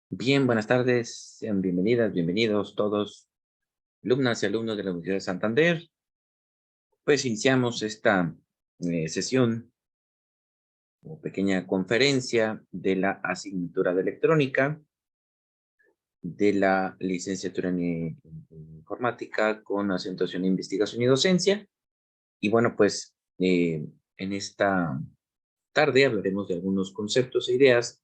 Bien, buenas tardes, sean bienvenidas, bienvenidos todos, alumnas y alumnos de la Universidad de Santander. Pues iniciamos esta sesión o pequeña conferencia de la asignatura de electrónica de la licenciatura en informática con acentuación en investigación y docencia. Y bueno, pues en esta tarde hablaremos de algunos conceptos e ideas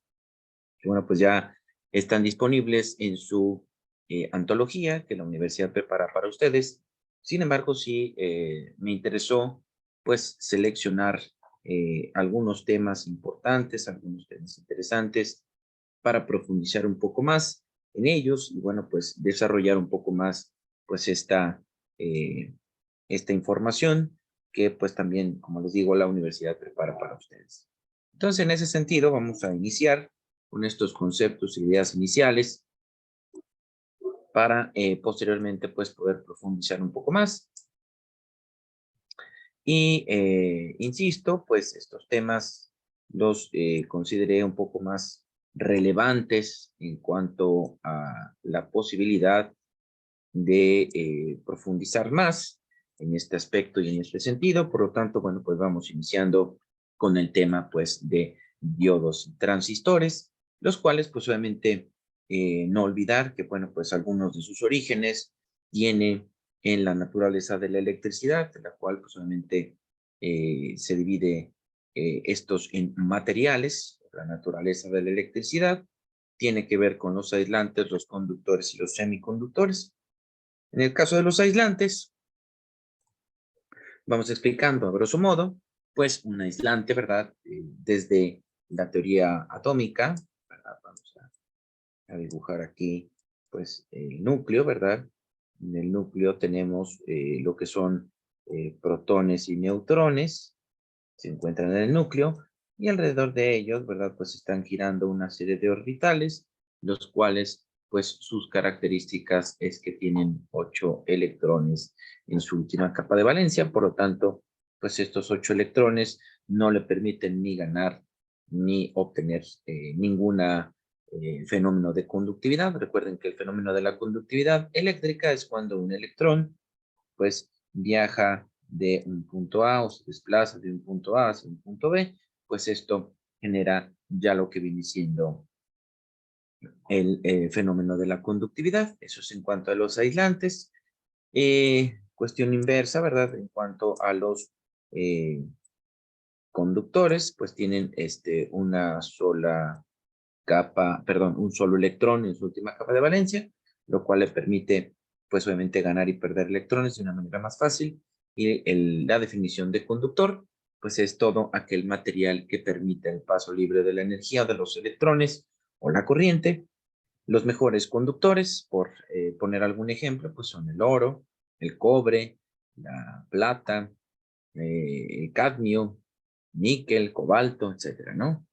que bueno, pues ya están disponibles en su antología que la universidad prepara para ustedes. Sin embargo, sí me interesó pues seleccionar algunos temas importantes, algunos temas interesantes para profundizar un poco más en ellos y bueno, pues desarrollar un poco más pues eh, esta información que pues también, como les digo, la universidad prepara para ustedes. Entonces, en ese sentido, vamos a iniciar con estos conceptos e ideas iniciales para posteriormente pues poder profundizar un poco más. Y insisto, pues estos temas los consideré un poco más relevantes en cuanto a la posibilidad de profundizar más en este aspecto y en este sentido. Por lo tanto, bueno, pues vamos iniciando con el tema pues de diodos y transistores, los cuales pues obviamente no olvidar que bueno, pues algunos de sus orígenes tienen en la naturaleza de la electricidad, de la cual pues obviamente se divide estos en materiales. La naturaleza de la electricidad tiene que ver con los aislantes, los conductores y los semiconductores. En el caso de los aislantes, vamos explicando a grosso modo, pues un aislante, ¿verdad? Desde la teoría atómica, ¿verdad? Vamos a dibujar aquí, pues, el núcleo, ¿verdad? En el núcleo tenemos lo que son protones y neutrones, se encuentran en el núcleo, y alrededor de ellos, ¿verdad? Pues están girando una serie de orbitales, los cuales, pues sus características es que tienen 8 electrones en su última capa de valencia, por lo tanto, pues estos 8 electrones no le permiten ni ganar ni obtener ninguna fenómeno de conductividad. Recuerden que el fenómeno de la conductividad eléctrica es cuando un electrón pues viaja de un punto A o se desplaza de un punto A hacia un punto B, pues esto genera ya lo que viene siendo el fenómeno de la conductividad. Eso es en cuanto a los aislantes. Cuestión inversa, ¿verdad? En cuanto a los conductores, pues tienen una sola capa, perdón, un solo electrón en su última capa de valencia, lo cual le permite, pues obviamente, ganar y perder electrones de una manera más fácil. Y la definición de conductor, pues es todo aquel material que permite el paso libre de la energía de los electrones o la corriente. Los mejores conductores, por poner algún ejemplo, pues son el oro, el cobre, la plata, el cadmio, níquel, cobalto, etcétera, ¿no?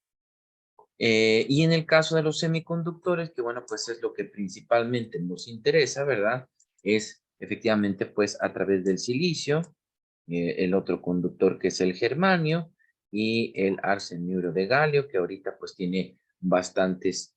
Y en el caso de los semiconductores, que bueno, pues es lo que principalmente nos interesa, ¿verdad? Es efectivamente pues a través del silicio, el otro conductor que es el germanio y el arseniuro de galio, que ahorita pues tiene bastantes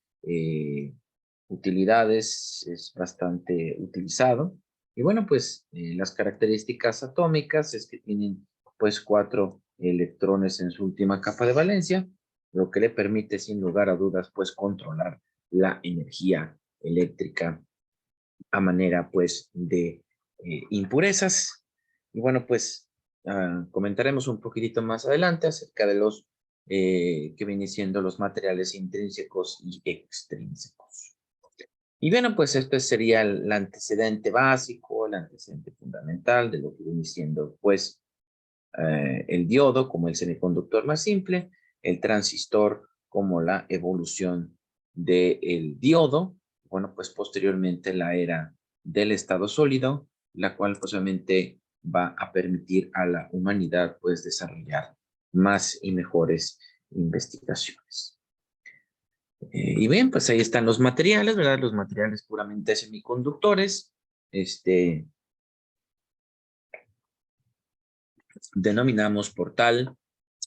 utilidades, es bastante utilizado. Y bueno, pues las características atómicas es que tienen pues 4 electrones en su última capa de valencia, lo que le permite sin lugar a dudas pues controlar la energía eléctrica a manera pues de impurezas. Y bueno, pues comentaremos un poquitito más adelante acerca de los que vienen siendo los materiales intrínsecos y extrínsecos. Y bueno, pues este sería el antecedente básico, el antecedente fundamental de lo que viene siendo pues el diodo como el semiconductor más simple, el transistor como la evolución del diodo, bueno, pues posteriormente la era del estado sólido, la cual posiblemente va a permitir a la humanidad pues desarrollar más y mejores investigaciones. Y bien, pues ahí están los materiales, ¿verdad? Los materiales puramente semiconductores, denominamos por tal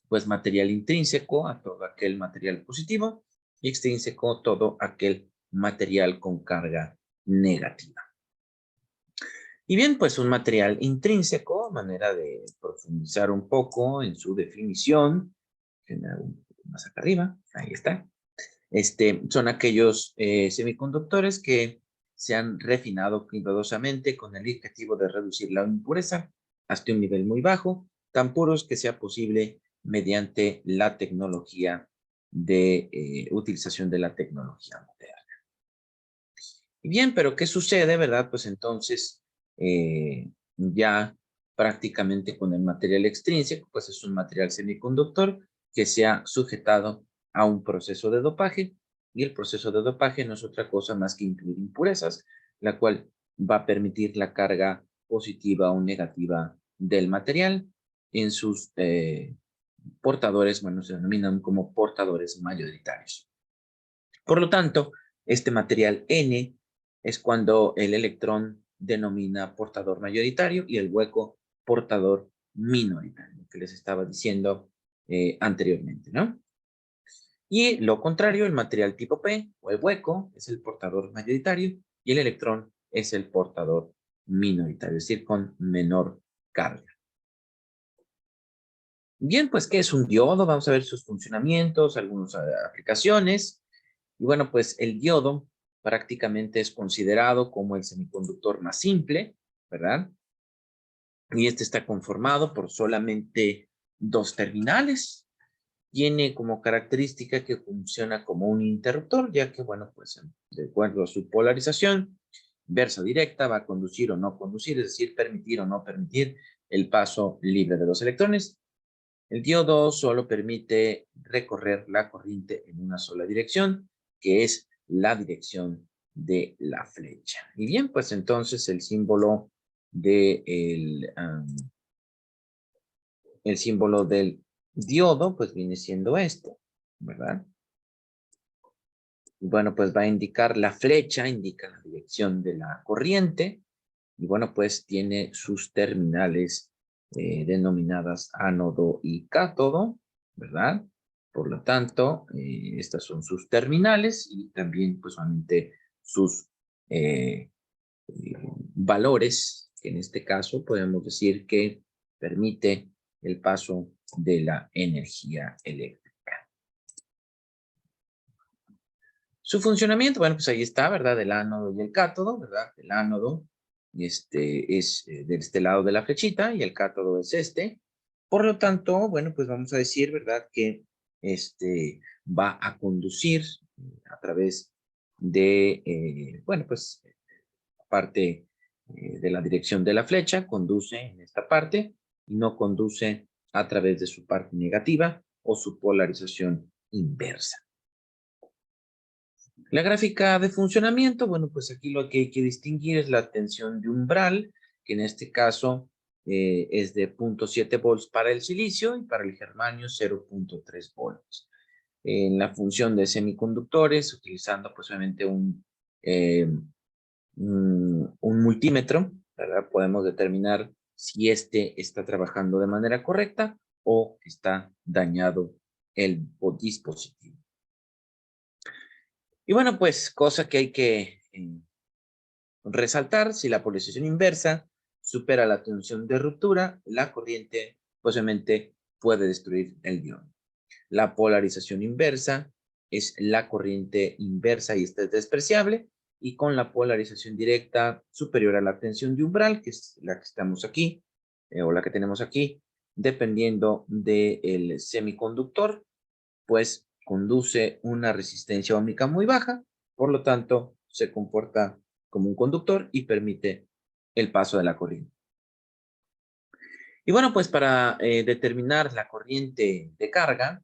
pues material intrínseco a todo aquel material positivo y extrínseco todo aquel material con carga negativa. Y bien, pues un material intrínseco, manera de profundizar un poco en su definición, que me hago un poco más acá arriba, ahí está. Son aquellos semiconductores que se han refinado cuidadosamente con el objetivo de reducir la impureza hasta un nivel muy bajo, tan puros que sea posible mediante la tecnología de utilización de la tecnología moderna. Y bien, pero ¿qué sucede, verdad? Pues entonces ya prácticamente con el material extrínseco, pues es un material semiconductor que se ha sujetado a un proceso de dopaje, y el proceso de dopaje no es otra cosa más que incluir impurezas, la cual va a permitir la carga positiva o negativa del material en sus portadores, bueno, se denominan como portadores mayoritarios. Por lo tanto, este material N es cuando el electrón denomina portador mayoritario y el hueco portador minoritario, que les estaba diciendo anteriormente, ¿no? Y lo contrario, el material tipo P o el hueco es el portador mayoritario y el electrón es el portador minoritario, es decir, con menor carga. Bien, pues, ¿qué es un diodo? Vamos a ver sus funcionamientos, algunas aplicaciones. Y bueno, pues el diodo prácticamente es considerado como el semiconductor más simple, ¿verdad? Y este está conformado por solamente dos terminales. Tiene como característica que funciona como un interruptor, ya que, bueno, pues de acuerdo a su polarización, inversa directa, va a conducir o no conducir, es decir, permitir o no permitir el paso libre de los electrones. El diodo solo permite recorrer la corriente en una sola dirección, que es la dirección de la flecha. Y bien, pues entonces el símbolo el símbolo del diodo, pues viene siendo esto, ¿verdad? Y bueno, pues va a indicar la flecha, indica la dirección de la corriente, y bueno, pues tiene sus terminales denominadas ánodo y cátodo, ¿verdad? Por lo tanto, estas son sus terminales y también, pues, solamente sus eh, valores, que en este caso podemos decir que permite el paso de la energía eléctrica. Su funcionamiento, bueno, pues ahí está, ¿verdad? El ánodo y el cátodo, ¿verdad? El ánodo es de este lado de la flechita y el cátodo es este. Por lo tanto, bueno, pues vamos a decir, ¿verdad? Que va a conducir a través de, bueno, pues parte de la dirección de la flecha, conduce en esta parte y no conduce a través de su parte negativa o su polarización inversa. La gráfica de funcionamiento, bueno, pues aquí lo que hay que distinguir es la tensión de umbral, que en este caso es de 0.7 volts para el silicio y para el germanio 0.3 volts. En la función de semiconductores, utilizando pues obviamente un multímetro, ¿verdad? Podemos determinar si este está trabajando de manera correcta o está dañado el dispositivo. Y bueno, pues cosa que hay que resaltar, si la polarización inversa supera la tensión de ruptura, la corriente posiblemente puede destruir el diodo. La polarización inversa es la corriente inversa y esta es despreciable, y con la polarización directa superior a la tensión de umbral, que es la que estamos aquí, o la que tenemos aquí, dependiendo del semiconductor, pues conduce una resistencia óhmica muy baja, por lo tanto se comporta como un conductor y permite el paso de la corriente. Y bueno, pues para determinar la corriente de carga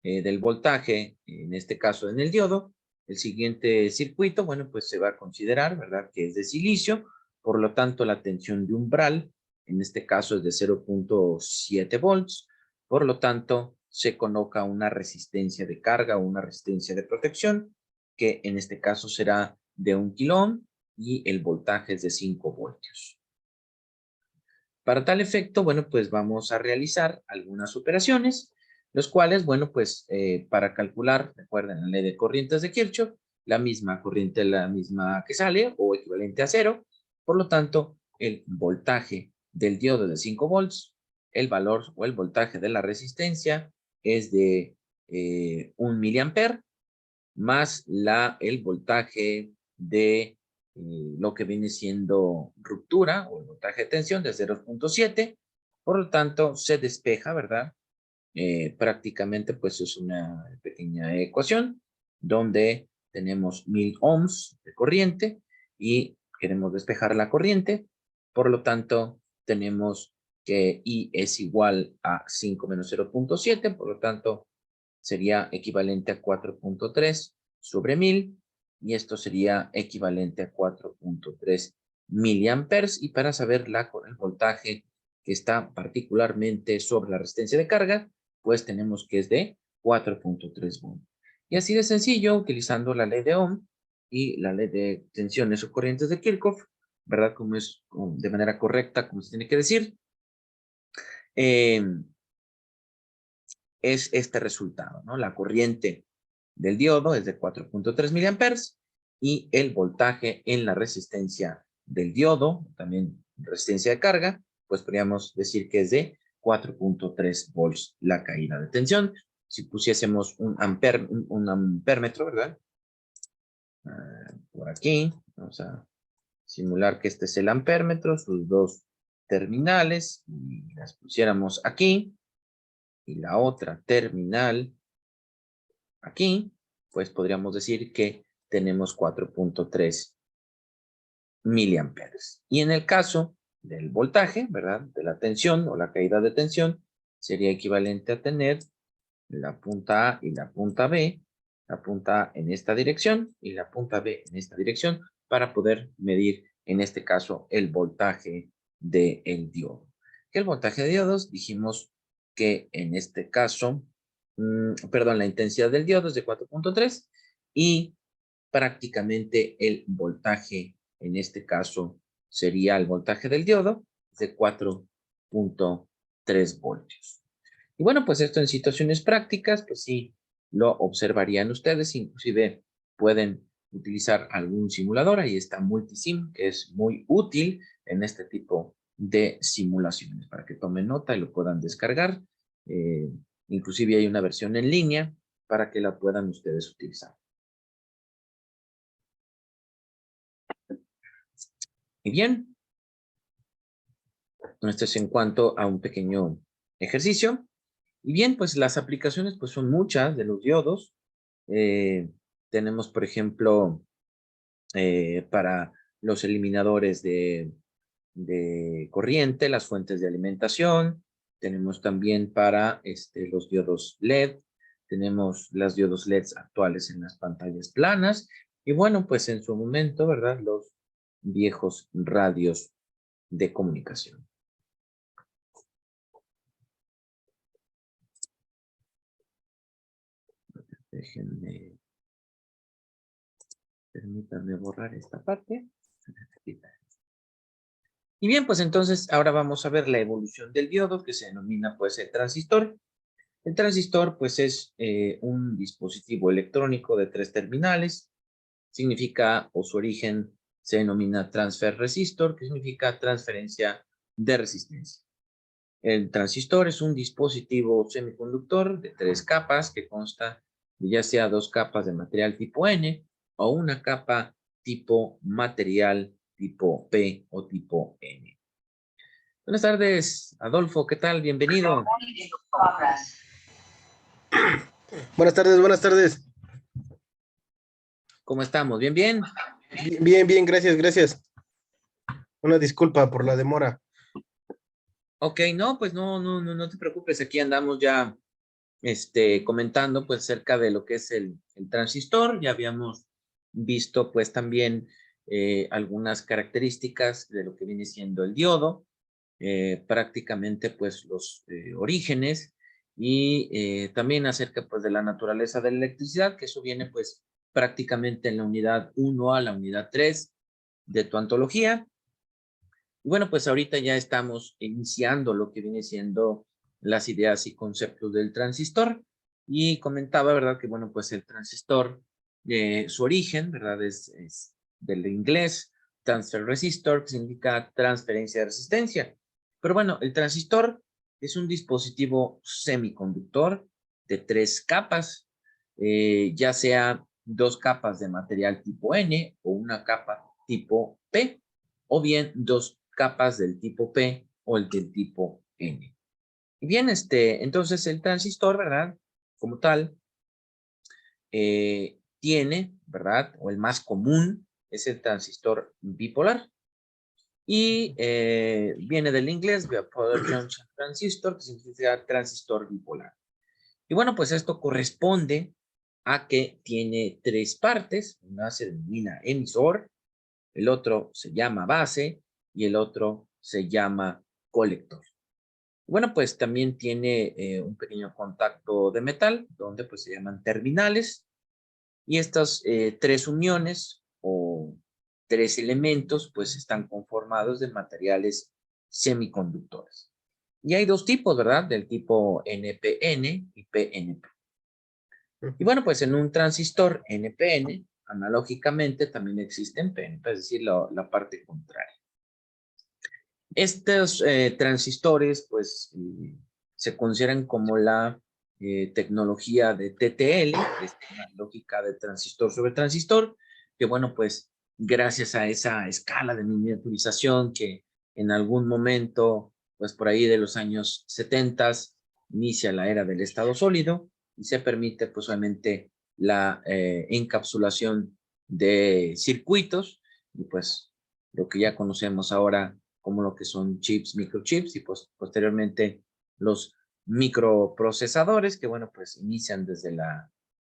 del voltaje, en este caso en el diodo, el siguiente circuito, bueno, pues se va a considerar, ¿verdad?, que es de silicio, por lo tanto la tensión de umbral, en este caso es de 0.7 volts, por lo tanto se coloca una resistencia de carga o una resistencia de protección, que en este caso será de 1 kilo ohm y el voltaje es de 5 voltios. Para tal efecto, bueno, pues vamos a realizar algunas operaciones. los cuales, bueno, pues para calcular, recuerden la ley de corrientes de Kirchhoff, la misma corriente, la misma que sale o equivalente a 0, por lo tanto, el voltaje del diodo de 5 volts, el valor o el voltaje de la resistencia es de 1 miliamper más el voltaje de lo que viene siendo ruptura o el voltaje de tensión de 0.7, por lo tanto se despeja, ¿verdad? Prácticamente pues es una pequeña ecuación donde tenemos 1000 ohms de corriente y queremos despejar la corriente, por lo tanto tenemos que I es igual a 5 menos 0.7, por lo tanto sería equivalente a 4.3 sobre 1000 y esto sería equivalente a 4.3 miliamperes, y para saber el voltaje que está particularmente sobre la resistencia de carga, pues tenemos que es de 4.3 volts. Y así de sencillo, utilizando la ley de Ohm y la ley de tensiones o corrientes de Kirchhoff, ¿verdad? Como es de manera correcta, como se tiene que decir, es este resultado, ¿no? La corriente del diodo es de 4.3 miliamperes y el voltaje en la resistencia del diodo, también resistencia de carga, pues podríamos decir que es de 4.3 volts la caída de tensión. Si pusiésemos un amperémetro, ¿verdad? Por aquí, vamos a simular que este es el amperémetro, sus dos terminales, y las pusiéramos aquí, y la otra terminal aquí, pues podríamos decir que tenemos 4.3 miliamperes. Y en el caso del voltaje, ¿verdad? De la tensión o la caída de tensión, sería equivalente a tener la punta A y la punta B, la punta A en esta dirección y la punta B en esta dirección, para poder medir, en este caso, el voltaje del diodo. Que el voltaje de diodos, dijimos que en este caso, perdón, la intensidad del diodo es de 4.3 y prácticamente el voltaje, en este caso, sería el voltaje del diodo de 4.3 voltios. Y bueno, pues esto en situaciones prácticas, pues sí, lo observarían ustedes, inclusive pueden utilizar algún simulador, ahí está Multisim, que es muy útil en este tipo de simulaciones, para que tomen nota y lo puedan descargar. Inclusive hay una versión en línea para que la puedan ustedes utilizar. Y bien, esto es en cuanto a un pequeño ejercicio. Y bien, pues las aplicaciones pues son muchas de los diodos. Tenemos, por ejemplo, para los eliminadores de corriente, las fuentes de alimentación. Tenemos también para los diodos LED. Tenemos las diodos LEDs actuales en las pantallas planas. Y bueno, pues en su momento, ¿verdad? Los viejos radios de comunicación. Déjenme, permítanme borrar esta parte. Y bien, pues entonces ahora vamos a ver la evolución del diodo, que se denomina pues el transistor. El transistor pues es un dispositivo electrónico de 3 terminales. Significa, o su origen se denomina transfer resistor, que significa transferencia de resistencia. El transistor es un dispositivo semiconductor de 3 capas que consta de ya sea 2 capas de material tipo N o una capa tipo material tipo P o tipo N. Buenas tardes, Adolfo, ¿qué tal? Bienvenido. Buenas tardes, buenas tardes. ¿Cómo estamos? ¿Bien, bien? Bien, bien, gracias, gracias. Una disculpa por la demora. Ok, no, pues no te preocupes, aquí andamos ya comentando pues acerca de lo que es el transistor. Ya habíamos visto pues también algunas características de lo que viene siendo el diodo, prácticamente pues los orígenes y también acerca pues de la naturaleza de la electricidad, que eso viene pues prácticamente en la unidad 1 a la unidad 3 de tu antología. Y bueno, pues ahorita ya estamos iniciando lo que viene siendo las ideas y conceptos del transistor y comentaba, ¿verdad? Que, bueno, pues el transistor, su origen, ¿verdad? Es del inglés transfer resistor, que significa transferencia de resistencia. Pero bueno, el transistor es un dispositivo semiconductor de 3 capas, ya sea 2 capas de material tipo N o una capa tipo P, o bien 2 capas del tipo P o el del tipo N. Y bien, entonces el transistor, ¿verdad? Como tal, tiene, ¿verdad? O el más común es el transistor bipolar. Y viene del inglés, Bipolar Junction Transistor, que significa transistor bipolar. Y bueno, pues esto corresponde a que tiene 3 partes. Una se denomina emisor, el otro se llama base y el otro se llama colector. Bueno, pues también tiene un pequeño contacto de metal, donde pues se llaman terminales. Y estas 3 uniones o 3 elementos pues están conformados de materiales semiconductores. Y hay 2 tipos, ¿verdad? Del tipo NPN y PNP. Y bueno, pues en un transistor NPN, analógicamente también existen PNP, es decir, la parte contraria. Estos transistores, pues, se consideran como la tecnología de TTL, que es una lógica de transistor sobre transistor, que bueno, pues, gracias a esa escala de miniaturización que en algún momento, pues, por ahí de los años 70, inicia la era del estado sólido y se permite, pues, obviamente, la encapsulación de circuitos y, pues, lo que ya conocemos ahora como lo que son chips, microchips y pues, posteriormente los microprocesadores que, bueno, pues inician desde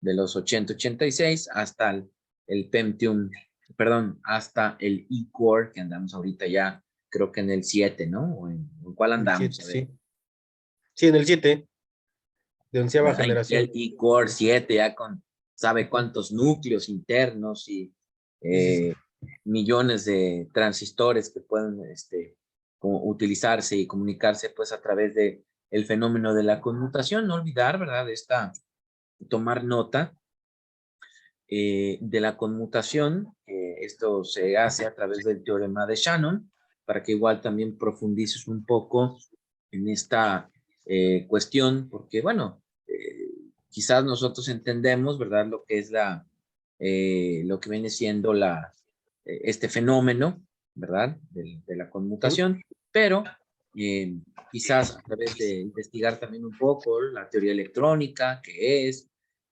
de los 86 hasta el Pentium, perdón, hasta el E-Core, que andamos ahorita ya, creo que en el 7, ¿no? ¿En cuál El andamos? 7, sí. Sí, en el 7, de onceava Ay, el generación. E-Core 7 ya con sabe cuántos núcleos internos y Sí, sí, sí. millones de transistores que pueden utilizarse y comunicarse pues a través de el fenómeno de la conmutación. No olvidar, ¿verdad? Tomar nota de la conmutación. Esto se hace a través del teorema de Shannon para que igual también profundices un poco en esta cuestión, porque bueno, quizás nosotros entendemos, ¿verdad? Lo que es lo que viene siendo este fenómeno, ¿verdad? De la Sí. conmutación, pero eh, quizás a través de investigar también un poco la teoría electrónica, qué es,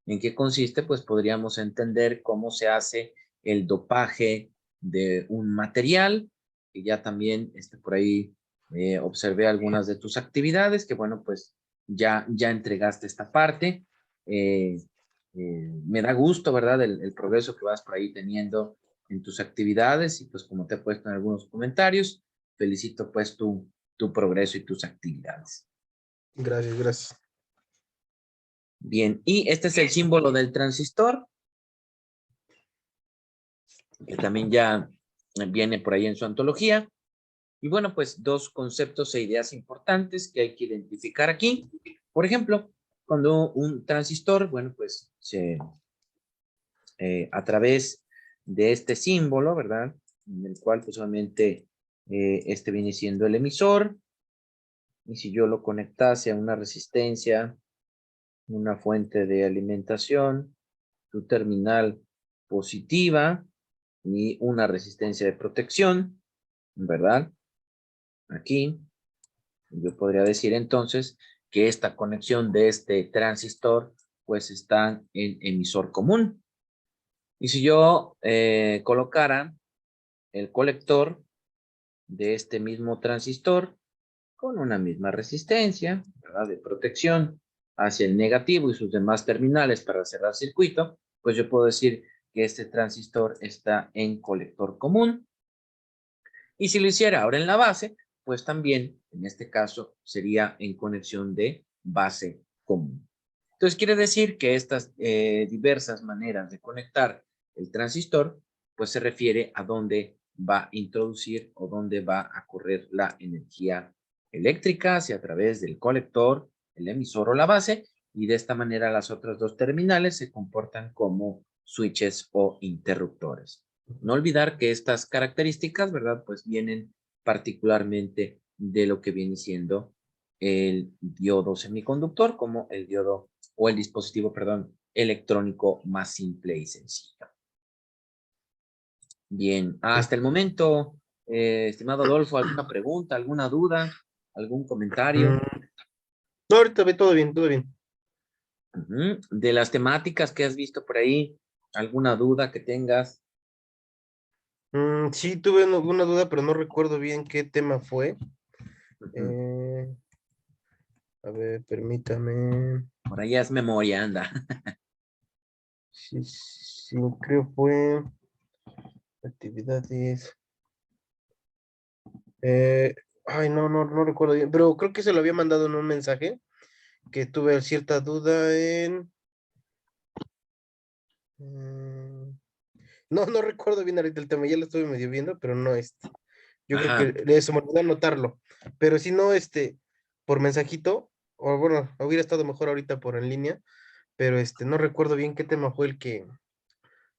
en qué consiste, pues podríamos entender cómo se hace el dopaje de un material, que ya también por ahí observé algunas de tus actividades, que bueno, pues ya entregaste esta parte. Eh, Me da gusto, ¿verdad? El progreso que vas por ahí teniendo en tus actividades y pues como te he puesto en algunos comentarios, felicito pues tu progreso y tus actividades. Gracias, gracias. Bien, y este es el símbolo del transistor, que también ya viene por ahí en su antología. Y bueno, pues 2 conceptos e ideas importantes que hay que identificar aquí. Por ejemplo, cuando un transistor, bueno, pues a través de este símbolo, ¿verdad? En el cual pues solamente este viene siendo el emisor. Y si yo lo conectase a una resistencia, una fuente de alimentación, tu terminal positiva y una resistencia de protección, ¿verdad? Aquí yo podría decir entonces que esta conexión de este transistor pues está en emisor común. Y si yo colocara el colector de este mismo transistor con una misma resistencia, ¿verdad? De protección hacia el negativo y sus demás terminales para cerrar circuito, pues yo puedo decir que este transistor está en colector común. Y si lo hiciera ahora en la base, pues también en este caso sería en conexión de base común. Entonces quiere decir que estas diversas maneras de conectar el transistor, pues se refiere a dónde va a introducir o dónde va a correr la energía eléctrica, si a través del colector el emisor o la base, y de esta manera las otras dos terminales se comportan como switches o interruptores. No olvidar que estas características, ¿verdad? Pues vienen particularmente de lo que viene siendo el diodo semiconductor, como el diodo o el dispositivo, perdón, electrónico más simple y sencillo. Bien, hasta el momento, estimado Adolfo, ¿alguna pregunta, alguna duda, algún comentario? No, ahorita ve todo bien, todo bien. De las temáticas que has visto por ahí, ¿alguna duda que tengas? Sí, tuve una duda, pero no recuerdo bien qué tema fue. Ujú. A ver, permítame. Por ahí es memoria, anda. Sí, sí, creo fue actividades. Ay, no recuerdo bien, pero creo que se lo había mandado en un mensaje que tuve cierta duda en. mm, no recuerdo bien ahorita el tema, ya lo estuve medio viendo, pero no Yo creo Ajá. que eso me olvidó anotarlo. Pero si no, por mensajito, o bueno, hubiera estado mejor ahorita por en línea, pero no recuerdo bien qué tema fue el que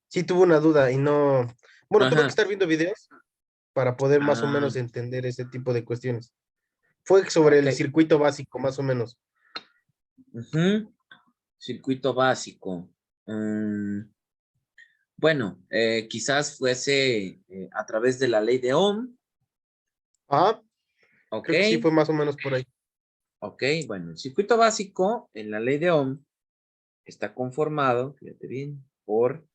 sí tuvo una duda y no. Bueno, tuve que Ajá. estar viendo videos para poder más o Ah, menos entender ese tipo de cuestiones. Fue sobre ok. el circuito básico, más o menos. Ujú. Circuito básico. Bueno, quizás fuese a través de la ley de Ohm. Ah, Ok. creo que sí fue más o menos por ahí. Ok, bueno, el circuito básico en la ley de Ohm está conformado, fíjate bien, por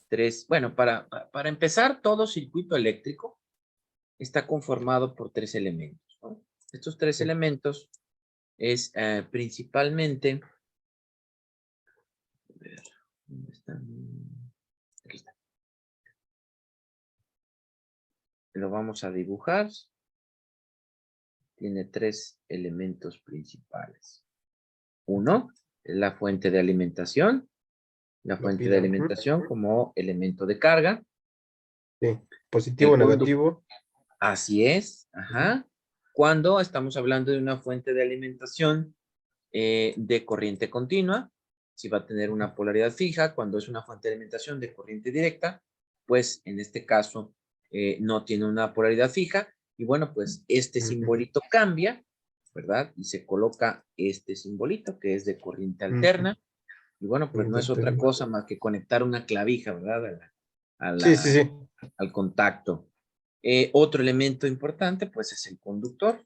tres, bueno, para empezar, todo circuito eléctrico está conformado por tres elementos, ¿no? Estos tres Sí. elementos es principalmente, a ver, ¿dónde están? Aquí está. Lo vamos a dibujar. Tiene tres elementos principales. Uno es la fuente de alimentación. La La fuente de pila. Ujú. alimentación como elemento de carga. Sí. El Positivo, conductor, negativo. así es, Ujú. ajá. Cuando estamos hablando de una fuente de alimentación de corriente continua, si va a tener una polaridad fija. Cuando es una fuente de alimentación de corriente directa, pues en este caso no tiene una polaridad fija. Y bueno, pues este Ujú. simbolito cambia, ¿verdad? Y se coloca este simbolito que es de corriente Ujú. alterna. Y bueno, pues no Corriente es otra alterna. cosa más que conectar una clavija, ¿verdad? A Sí, sí, la, sí. al contacto. Otro elemento importante, pues es el conductor.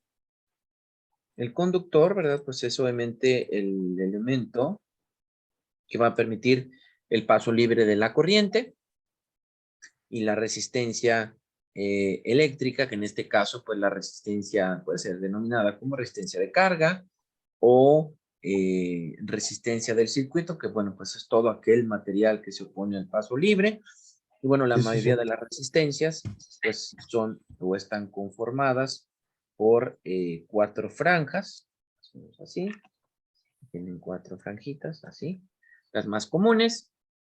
El conductor, ¿verdad? Pues es obviamente el elemento que va a permitir el paso libre de la corriente y la resistencia eléctrica, que en este caso, pues la resistencia puede ser denominada como resistencia de carga o resistencia del circuito, que bueno, pues es todo aquel material que se opone al paso libre. Y bueno, la Sí, sí, sí. mayoría de las resistencias, pues son o están conformadas por cuatro franjas, así, tienen cuatro franjitas, así, las más comunes.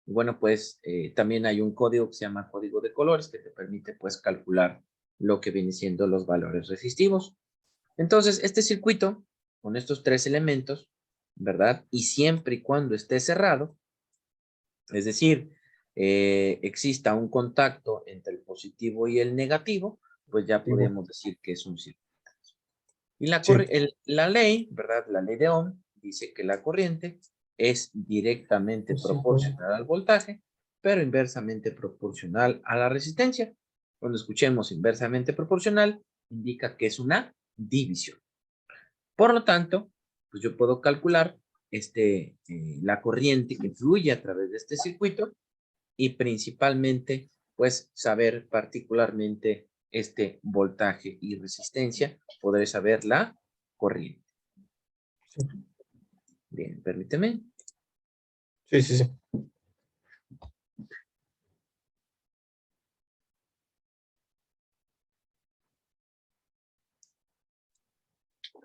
Y bueno, pues también hay un código que se llama código de colores que te permite pues calcular lo que viene siendo los valores resistivos. Entonces, este circuito con estos tres elementos, ¿verdad? Y siempre y cuando esté cerrado, es decir, exista un contacto entre el positivo y el negativo, pues ya Negativo. podemos decir que es un circuito. Y Sí. la ley, ¿verdad? La ley de Ohm dice que la corriente es directamente Pues sí, güey. proporcional al voltaje, pero inversamente proporcional a la resistencia. Cuando escuchemos inversamente proporcional, indica que es una división. Por lo tanto, pues yo puedo calcular la corriente que fluye a través de este circuito y principalmente, pues, saber particularmente este voltaje y resistencia, podré saber la corriente. Sí, Bien, permíteme. sí, sí, sí.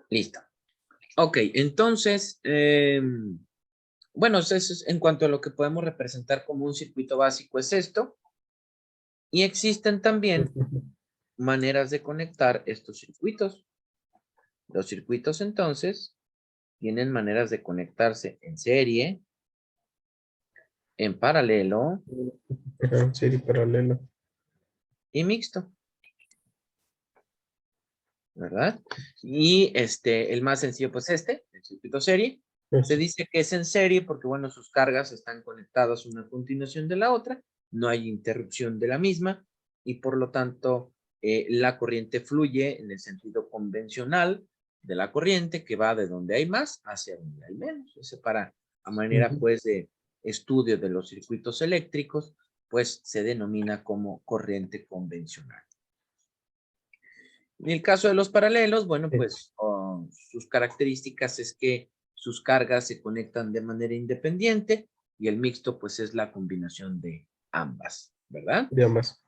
Listo. Ok, entonces, bueno, eso es en cuanto a lo que podemos representar como un circuito básico es esto. Y existen también Ujú. maneras de conectar estos circuitos. Los circuitos, entonces, tienen maneras de conectarse en serie, en paralelo Ajá, serie paralelo. y mixto, ¿verdad? Y el más sencillo, pues el circuito serie, se Eso. dice que es en serie porque, bueno, sus cargas están conectadas una a continuación de la otra, no hay interrupción de la misma y por lo tanto la corriente fluye en el sentido convencional de la corriente que va de donde hay más hacia donde hay menos. Ese para a manera Ujú. pues de estudio de los circuitos eléctricos, pues se denomina como corriente convencional. En el caso de los paralelos, bueno, Sí. pues sus características es que sus cargas se conectan de manera independiente y el mixto pues es la combinación de ambas, ¿verdad? De ambas.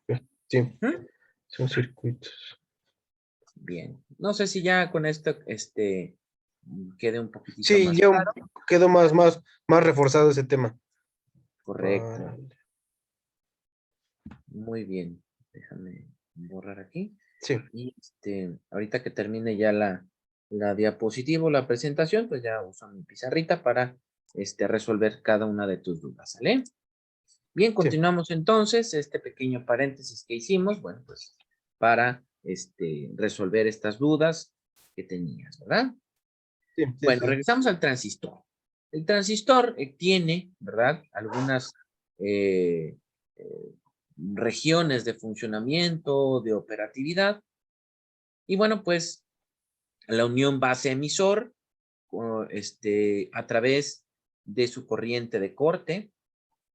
Sí, ¿Mm? son circuitos. Bien, no sé si ya con esto quede un poquitito Sí, más ya claro. quedó más reforzado ese tema. Correcto, Parale- muy bien. Déjame borrar aquí. Sí, Y ahorita que termine ya la diapositiva o la presentación, pues ya uso mi pizarrita para resolver cada una de tus dudas, ¿sale? Bien, sí, continuamos entonces este pequeño paréntesis que hicimos, bueno, pues para resolver estas dudas que tenías, ¿verdad? sí, sí, Bueno, sí. regresamos al transistor. El transistor tiene, ¿verdad? Algunas eh, eh, regiones de funcionamiento, de operatividad, y bueno, pues la unión base-emisor a través de su corriente de corte,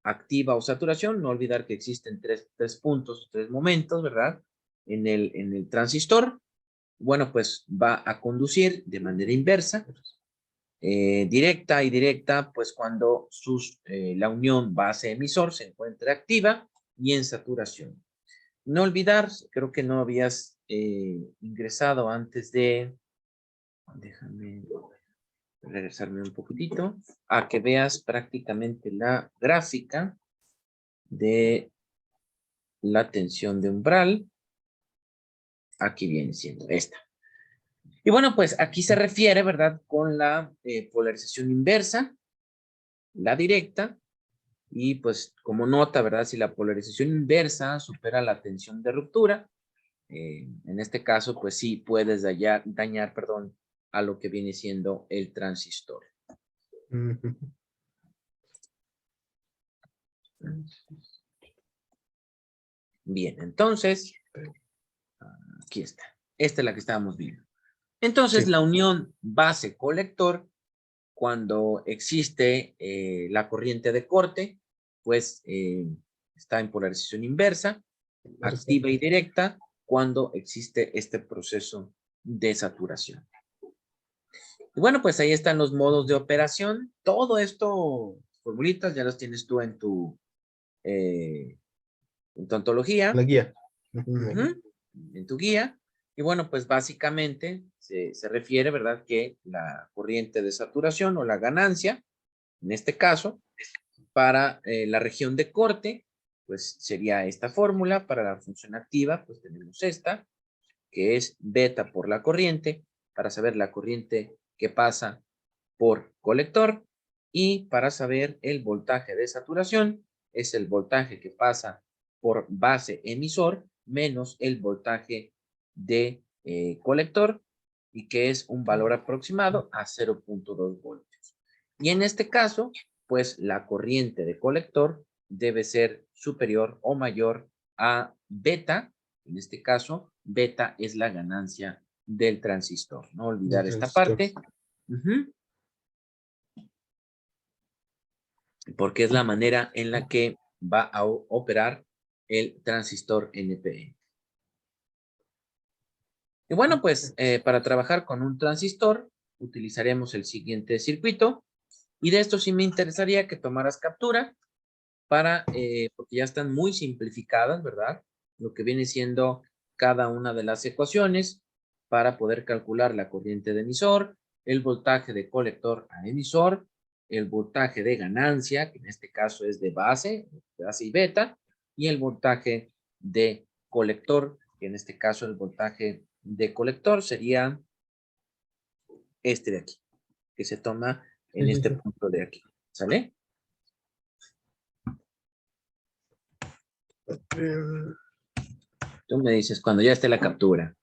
activa o saturación. No olvidar que existen tres puntos, tres momentos, ¿verdad? En el transistor. Bueno, pues va a conducir de manera inversa, directa y directa, pues cuando la unión base-emisor se encuentra activa y en saturación. No olvidar, creo que no habías ingresado antes de, déjame regresarme un poquitito, a que veas prácticamente la gráfica de la tensión de umbral. Aquí viene siendo esta. Y bueno, pues aquí se refiere, ¿verdad? Con la polarización inversa, la directa, y pues como nota, ¿verdad? Si la polarización inversa supera la tensión de ruptura, en este caso, pues sí puedes dañar, perdón, a lo que viene siendo el transistor. Ujú. Bien, entonces, aquí está. Esta es la que estábamos viendo. Entonces, Sí, la unión base-colector, cuando existe la corriente de corte, pues está en polarización inversa, inversa. activa y directa, cuando existe este proceso de saturación. Y bueno, pues ahí están los modos de operación. Todo esto, formulitas, ya las tienes tú eh, en tu La ontología. guía. Ujú, la guía. Ujú, en tu guía. Y bueno, pues básicamente se refiere, ¿verdad? Que la corriente de saturación o la ganancia, en este caso, para la región de corte, pues sería esta fórmula. Para la función activa, pues tenemos esta, que es beta por la corriente, para saber la corriente que pasa por colector. Y para saber el voltaje de saturación, es el voltaje que pasa por base emisor menos el voltaje de colector, y que es un valor aproximado a 0.2 voltios. Y en este caso, pues la corriente de colector debe ser superior o mayor a beta. En este caso, beta es la ganancia del transistor. No Del olvidar esta transistor. parte. Ujú. Porque es la manera en la que va a operar el transistor NPN. Y bueno, pues para trabajar con un transistor utilizaremos el siguiente circuito, y de esto sí me interesaría que tomaras captura porque ya están muy simplificadas, ¿verdad? Lo que viene siendo cada una de las ecuaciones para poder calcular la corriente de emisor, el voltaje de colector a emisor, el voltaje de ganancia, que en este caso es de base y beta, y el voltaje de colector, que en este caso el voltaje de colector sería este de aquí. que se toma en Sí, sí, este sí. punto de aquí. ¿Sale? Em, Tú me dices cuando ya esté la captura.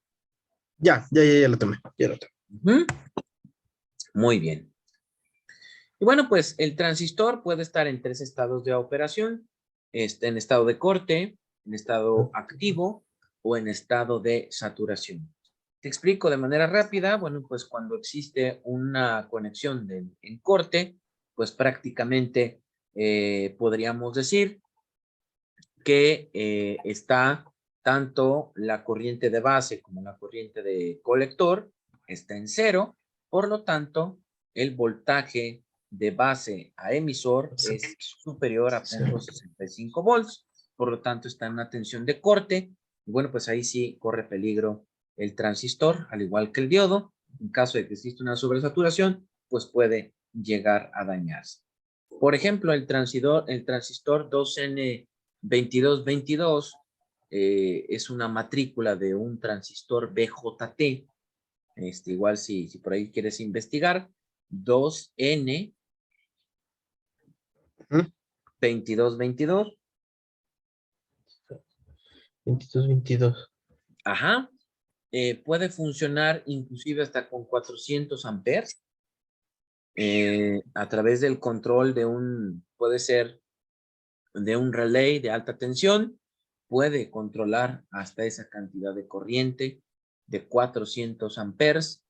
ya lo tomé. Ya lo tomé. Ujú. Muy bien. Y bueno, pues el transistor puede estar en tres estados de operación. En estado de corte, en estado activo o en estado de saturación. Te explico de manera rápida. Bueno, pues cuando existe una conexión en corte, pues prácticamente podríamos decir que está tanto la corriente de base como la corriente de colector está en cero, por lo tanto, el voltaje de base a emisor es superior a 0.65 volts, por lo tanto está en una tensión de corte, y bueno, pues ahí sí corre peligro el transistor, al igual que el diodo. En caso de que exista una sobresaturación, pues puede llegar a dañarse. Por ejemplo, el transistor 2N2222 es una matrícula de un transistor BJT. Igual si por ahí quieres investigar, 2N ¿Mm? 2222. 22. Ajá. Puede funcionar inclusive hasta con 400 amperes a través del control puede ser de un relay de alta tensión, puede controlar hasta esa cantidad de corriente de 400 amperes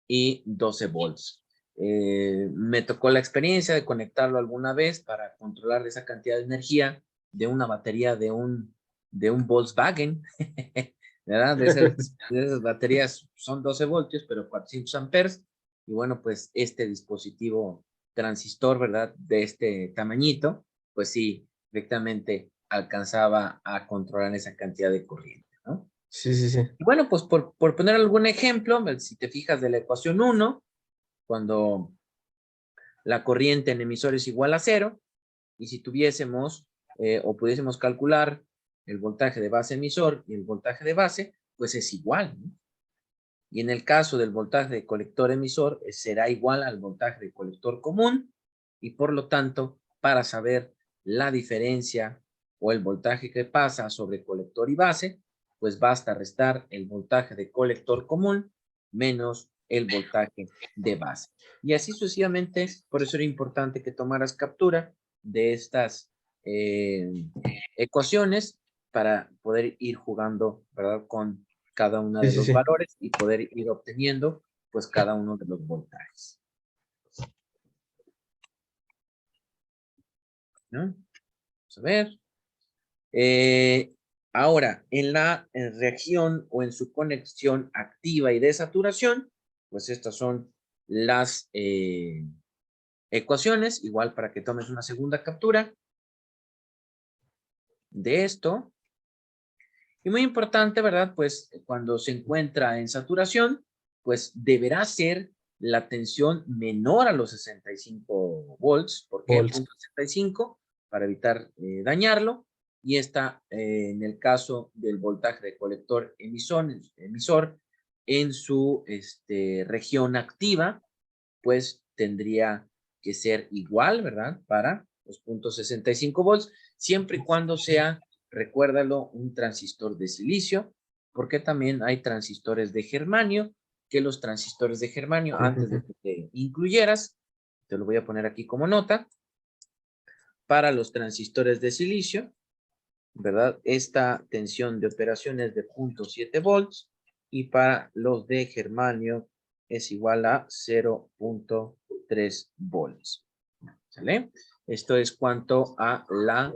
y 12 volts. Me tocó la experiencia de conectarlo alguna vez para controlar esa cantidad de energía de una batería de un Volkswagen, ¿verdad? De esas baterías son 12 voltios, pero 400 amperes. Y bueno, pues este dispositivo transistor, ¿verdad? De este tamañito, pues sí, directamente alcanzaba a controlar esa cantidad de corriente, ¿no? Sí, sí, sí. Y bueno, pues por poner algún ejemplo, si te fijas de la ecuación 1, cuando la corriente en emisor es igual a 0, y si tuviésemos o pudiésemos calcular el voltaje de base emisor y el voltaje de base, pues es igual, ¿no? Y en el caso del voltaje de colector emisor, será igual al voltaje de colector común, y por lo tanto, para saber la diferencia o el voltaje que pasa sobre colector y base, pues basta restar el voltaje de colector común menos el voltaje de base. Y así sucesivamente, por eso era importante que tomaras captura de estas ecuaciones para poder ir jugando, ¿verdad? Con cada uno Sí, de sí, los sí. valores y poder ir obteniendo pues cada uno de los voltajes, ¿no? Vamos a ver. Eh, Ahora, en la región o en su conexión activa y de saturación, pues estas son las ecuaciones, igual para que tomes una segunda captura de esto. Y muy importante, ¿verdad? Pues cuando se encuentra en saturación, pues deberá ser la tensión menor a los 65 volts. ¿Por qué? Volts. Punto 65 para evitar dañarlo. Y esta, en el caso del voltaje de colector emisor en su región activa, pues tendría que ser igual, ¿verdad? Para los puntos 65 volts, siempre y cuando sea, recuérdalo, un transistor de silicio, porque también hay transistores de germanio, que los transistores de germanio, antes de que te incluyeras, te lo voy a poner aquí como nota, para los transistores de silicio, ¿verdad? Esta tensión de operación es de 0.7 volts y para los de germanio es igual a 0.3 volts. ¿Sale? Esto es cuanto a la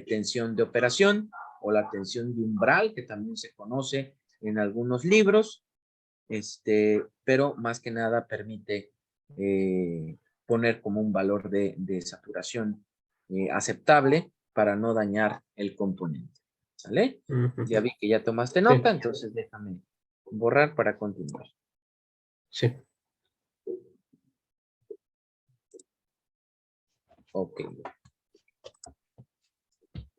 tensión de operación o la tensión de umbral, que también se conoce en algunos libros, pero más que nada permite poner como un valor de saturación aceptable para no dañar el componente. ¿Sale? Ya vi que ya tomaste nota, Sí, entonces déjame borrar para continuar. sí. Ok.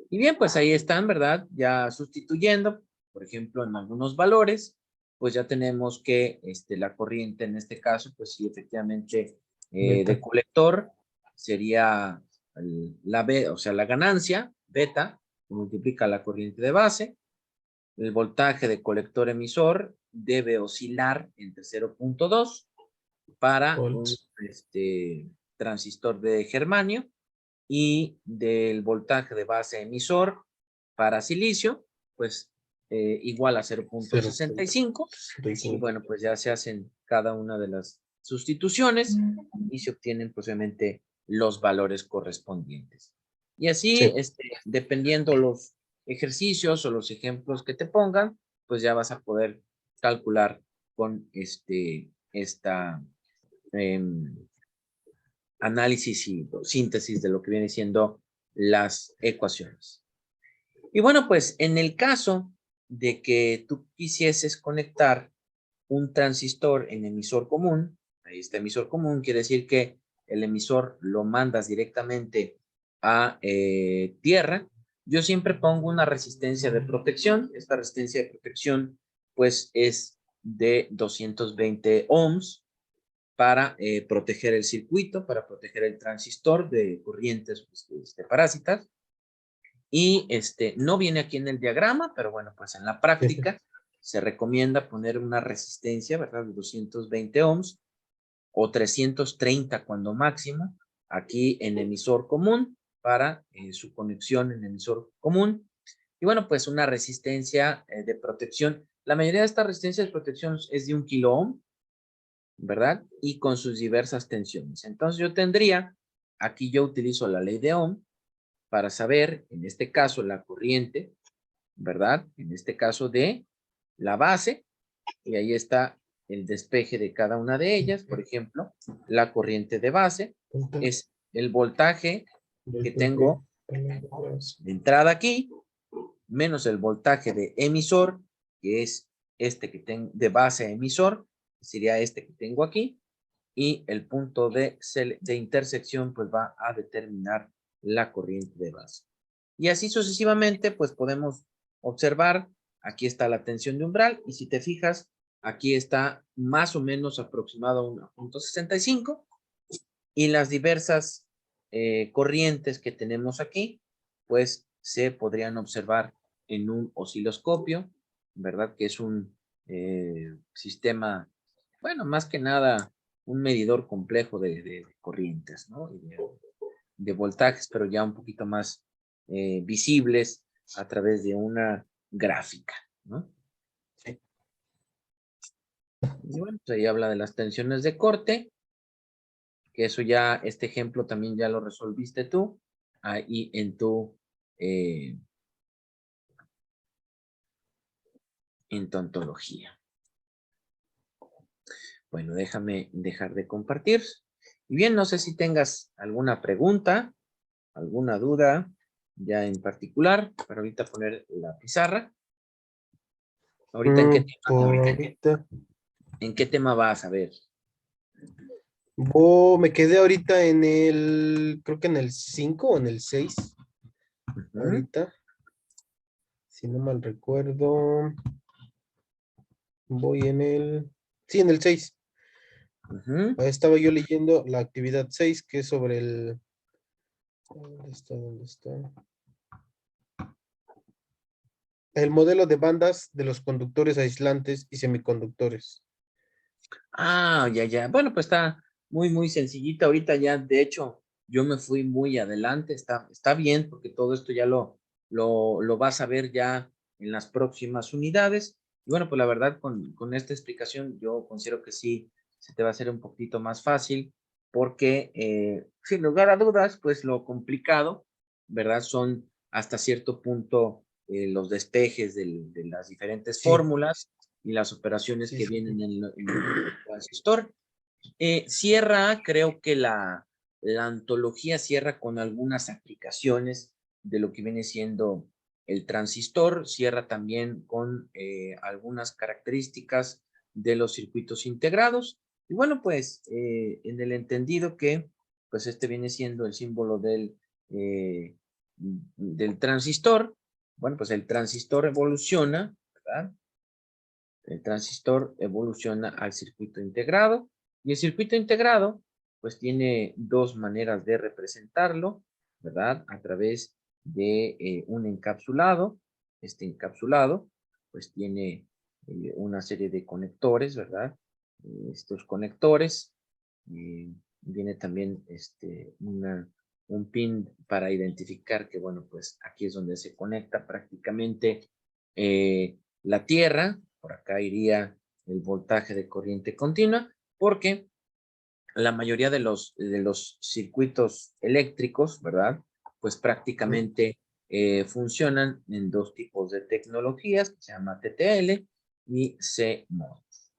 Y bien, pues ahí están, ¿verdad? Ya sustituyendo, por ejemplo, en algunos valores, pues ya tenemos que la corriente en este caso, pues sí, efectivamente de colector sería o sea, la ganancia, beta, multiplica la corriente de base. El voltaje de colector emisor debe oscilar entre 0.2 para un transistor de germanio, y del voltaje de base emisor para silicio, pues igual a 0.65. Y bueno, pues ya se hacen cada una de las sustituciones y se obtienen posiblemente los valores correspondientes. Y así, dependiendo los ejercicios o los ejemplos que te pongan, pues ya vas a poder calcular con esta análisis y síntesis de lo que viene siendo las ecuaciones. Y bueno, pues en el caso de que tú quisieses conectar un transistor en emisor común, ahí está emisor común, quiere decir que el emisor lo mandas directamente a tierra. Yo siempre pongo una resistencia de protección. Esta resistencia de protección pues es de 220 ohms para proteger el circuito, para proteger el transistor de corrientes pues, parásitas. Y no viene aquí en el diagrama, pero bueno, pues en la práctica se recomienda poner una resistencia, ¿verdad? De 220 ohms o 330 cuando máximo, aquí en emisor común, para su conexión en emisor común. Y bueno, pues una resistencia de protección. La mayoría de estas resistencias de protección es de 1 kilo ohm, ¿verdad? Y con sus diversas tensiones. Entonces yo tendría, aquí yo utilizo la ley de Ohm para saber, en este caso, la corriente, ¿verdad? En este caso de la base, y ahí está el despeje de cada una de ellas. Por ejemplo, la corriente de base es el voltaje que tengo de entrada aquí, menos el voltaje de emisor, que es este que tengo de base a emisor, sería este que tengo aquí, y el punto de intersección pues va a determinar la corriente de base. Y así sucesivamente pues podemos observar, aquí está la tensión de umbral, y si te fijas, aquí está más o menos aproximado a 1.65, y las diversas corrientes que tenemos aquí pues se podrían observar en un osciloscopio, ¿verdad? Que es un sistema, bueno, más que nada un medidor complejo de corrientes, ¿no? Y de voltajes, pero ya un poquito más visibles a través de una gráfica, ¿no? Sí. Y bueno, pues ahí habla de las tensiones de corte, que eso ya, este ejemplo también ya lo resolviste tú, ahí en tu ontología. Bueno, déjame dejar de compartir. Y bien, no sé si tengas alguna pregunta, alguna duda ya en particular, para ahorita poner la pizarra. Ahorita, ¿en qué tema vas a ver? Me quedé ahorita en creo que en el 5 o en el 6. Ahorita, si no mal recuerdo, voy sí, en el 6. Estaba yo leyendo la actividad 6, que es sobre ¿dónde está? El modelo de bandas de los conductores aislantes y semiconductores. Ya. Bueno, pues está muy sencillita. Ahorita ya, de hecho, yo me fui muy adelante. Está bien, porque todo esto ya lo vas a ver ya en las próximas unidades. Y bueno, pues la verdad, con esta explicación, yo considero que sí, se te va a hacer un poquito más fácil, porque sin lugar a dudas, pues lo complicado, ¿verdad? Son hasta cierto punto los despejes de las diferentes fórmulas y las operaciones que vienen en el transistor. Cierra, creo que la antología cierra con algunas aplicaciones de lo que viene siendo el transistor, cierra también con algunas características de los circuitos integrados. Y bueno, pues en el entendido que pues este viene siendo el símbolo del transistor. Bueno, pues el transistor evoluciona, ¿verdad? El transistor evoluciona al circuito integrado, y el circuito integrado pues tiene dos maneras de representarlo, ¿verdad? A través de un encapsulado. Este encapsulado, pues tiene una serie de conectores, ¿verdad? Estos conectores, viene también un pin para identificar que, bueno, pues aquí es donde se conecta prácticamente la tierra. Por acá iría el voltaje de corriente continua, porque la mayoría de los circuitos eléctricos, ¿verdad? Pues prácticamente funcionan en dos tipos de tecnologías, que se llama TTL y CMOS.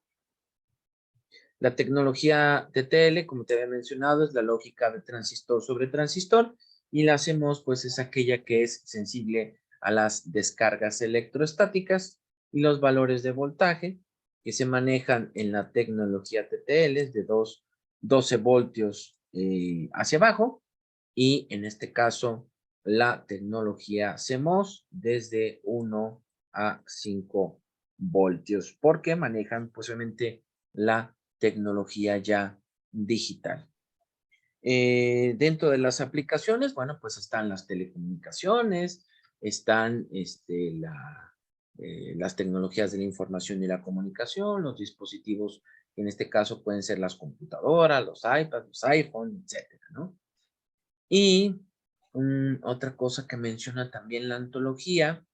La tecnología TTL, como te había mencionado, es la lógica de transistor sobre transistor, y la CMOS, pues, es aquella que es sensible a las descargas electrostáticas y los valores de voltaje que se manejan en la tecnología TTL de 12 voltios hacia abajo, y en este caso la tecnología CMOS desde 1 a 5 voltios, porque manejan posiblemente la tecnología ya digital. Dentro de las aplicaciones, bueno, pues están las telecomunicaciones, están las tecnologías de la información y la comunicación, los dispositivos, en este caso pueden ser las computadoras, los iPads, los iPhones, etcétera, ¿no? Y otra cosa que menciona también la antología,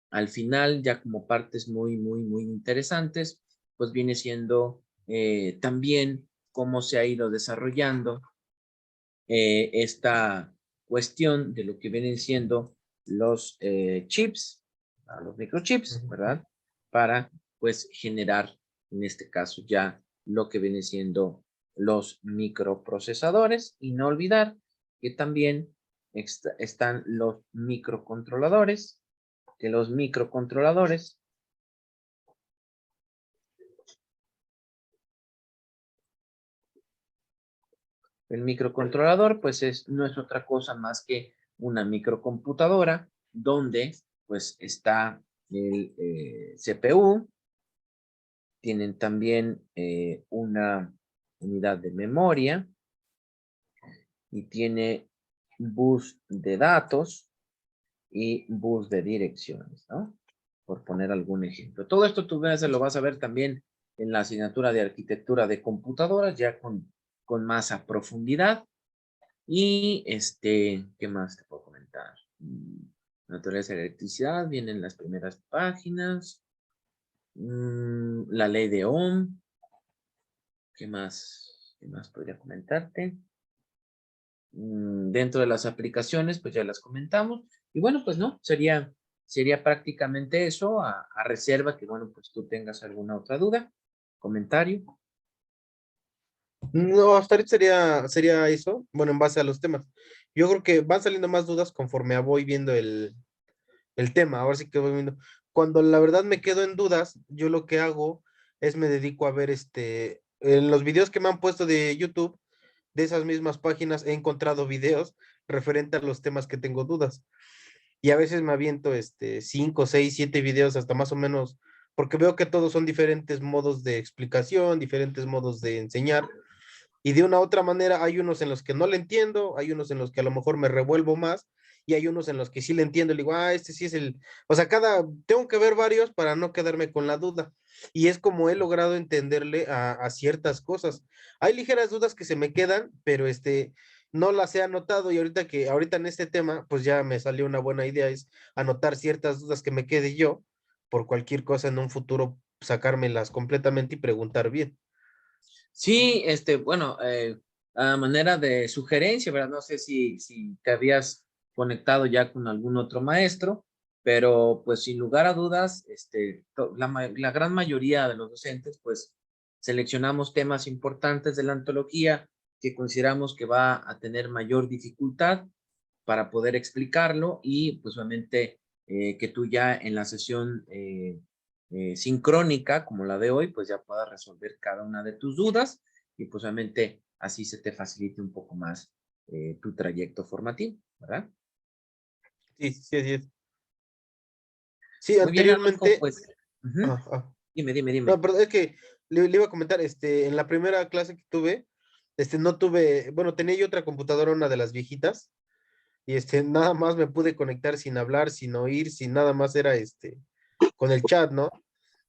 al final, ya como partes muy, muy, muy interesantes, pues viene siendo también cómo se ha ido desarrollando esta cuestión de lo que vienen siendo los chips, los microchips, ¿verdad? Para, pues, generar, en este caso, ya lo que viene siendo los microprocesadores, y no olvidar que también están los microcontroladores, que los microcontroladores el microcontrolador, pues no es otra cosa más que una microcomputadora donde pues está el CPU, tienen también una unidad de memoria y tiene bus de datos y bus de direcciones, ¿no? Por poner algún ejemplo. Todo esto tú lo vas a ver también en la asignatura de arquitectura de computadoras, ya con más a profundidad. Y ¿qué más te puedo comentar? Naturaleza de electricidad, vienen las primeras páginas. La ley de Ohm. ¿Qué más? ¿Qué más podría comentarte? Dentro de las aplicaciones, pues ya las comentamos. Y bueno, pues no, sería prácticamente eso, a reserva que, bueno, pues tú tengas alguna otra duda, comentario. No, hasta ahorita sería eso, bueno, en base a los temas. Yo creo que van saliendo más dudas conforme voy viendo el tema, ahora sí que voy viendo. Cuando la verdad me quedo en dudas, yo lo que hago es me dedico a ver en los videos que me han puesto de YouTube, de esas mismas páginas, he encontrado videos referente a los temas que tengo dudas. Y a veces me aviento 5, 6, 7 videos hasta más o menos, porque veo que todos son diferentes modos de explicación, diferentes modos de enseñar. Y de una u otra manera hay unos en los que no le entiendo, hay unos en los que a lo mejor me revuelvo más y hay unos en los que sí le entiendo y digo, este sí es o sea, tengo que ver varios para no quedarme con la duda. Y es como he logrado entenderle a ciertas cosas. Hay ligeras dudas que se me quedan, pero no las he anotado y ahorita en este tema, pues ya me salió una buena idea, es anotar ciertas dudas que me quede yo por cualquier cosa en un futuro, sacármelas completamente y preguntar bien. Sí, bueno, a manera de sugerencia, ¿verdad? No sé si te habías conectado ya con algún otro maestro, pero pues sin lugar a dudas, la gran mayoría de los docentes, pues seleccionamos temas importantes de la antología que consideramos que va a tener mayor dificultad para poder explicarlo, y pues obviamente que tú ya en la sesión sincrónica como la de hoy, pues ya puedas resolver cada una de tus dudas, y pues obviamente así se te facilite un poco más tu trayecto formativo, ¿verdad? Sí, sí, así es. Sí, Muy bien, Adolfo, anteriormente, pues ah, ah, dime, dime, no, dime. perdón, es que le iba a comentar, en la primera clase que tuve, no tuve, bueno, tenía yo otra computadora, una de las viejitas, y nada más me pude conectar sin hablar, sin oír, sin nada más era con el chat, ¿no?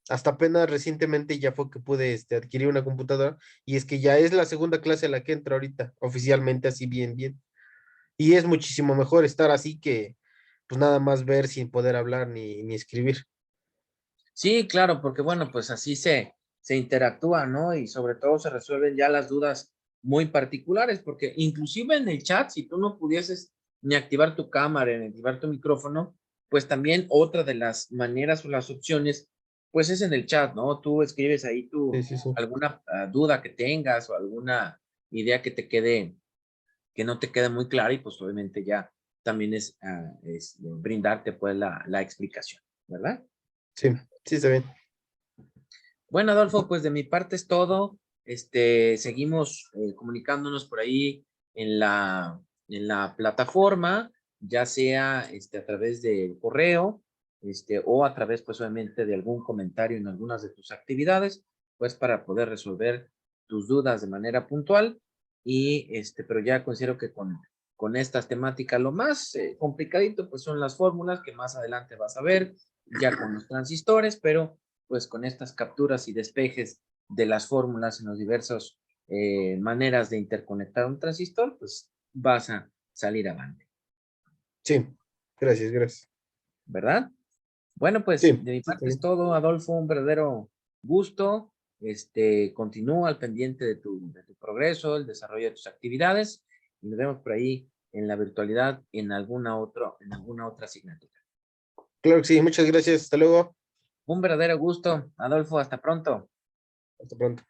Hasta apenas recientemente ya fue que pude adquirir una computadora, y es que ya es la segunda clase a la que entro ahorita, oficialmente así bien, bien. Y es muchísimo mejor estar así que, pues nada más ver sin poder hablar ni escribir. Sí, claro, porque bueno, pues así se interactúa, ¿no? Y sobre todo se resuelven ya las dudas muy particulares, porque inclusive en el chat, si tú no pudieses ni activar tu cámara, ni activar tu micrófono, pues también otra de las maneras o las opciones, pues es en el chat, ¿no? Tú escribes ahí Sí, tu sí, sí. alguna duda que tengas o alguna idea que te quede, que no te quede muy clara y pues obviamente ya también es brindarte pues la explicación, ¿verdad? Sí, sí, está bien. Bueno, Adolfo, pues de mi parte es todo. Seguimos comunicándonos por ahí en la plataforma, ya sea a través del correo, o a través, pues, obviamente, de algún comentario en algunas de tus actividades, pues, para poder resolver tus dudas de manera puntual. Pero ya considero que con estas temáticas lo más complicadito, pues, son las fórmulas que más adelante vas a ver, ya con los transistores, pero pues con estas capturas y despejes de las fórmulas en las diversas maneras de interconectar un transistor, pues vas a salir avante, Sí, gracias, gracias. ¿verdad? Bueno, Sí, pues de mi sí, está parte es bien. todo, Adolfo, un verdadero gusto. Continúa al pendiente de tu progreso, el desarrollo de tus actividades y nos vemos por ahí en la virtualidad en alguna otra asignatura. Claro que sí, muchas gracias. Hasta luego. Un verdadero gusto, Adolfo, hasta pronto. Hasta pronto.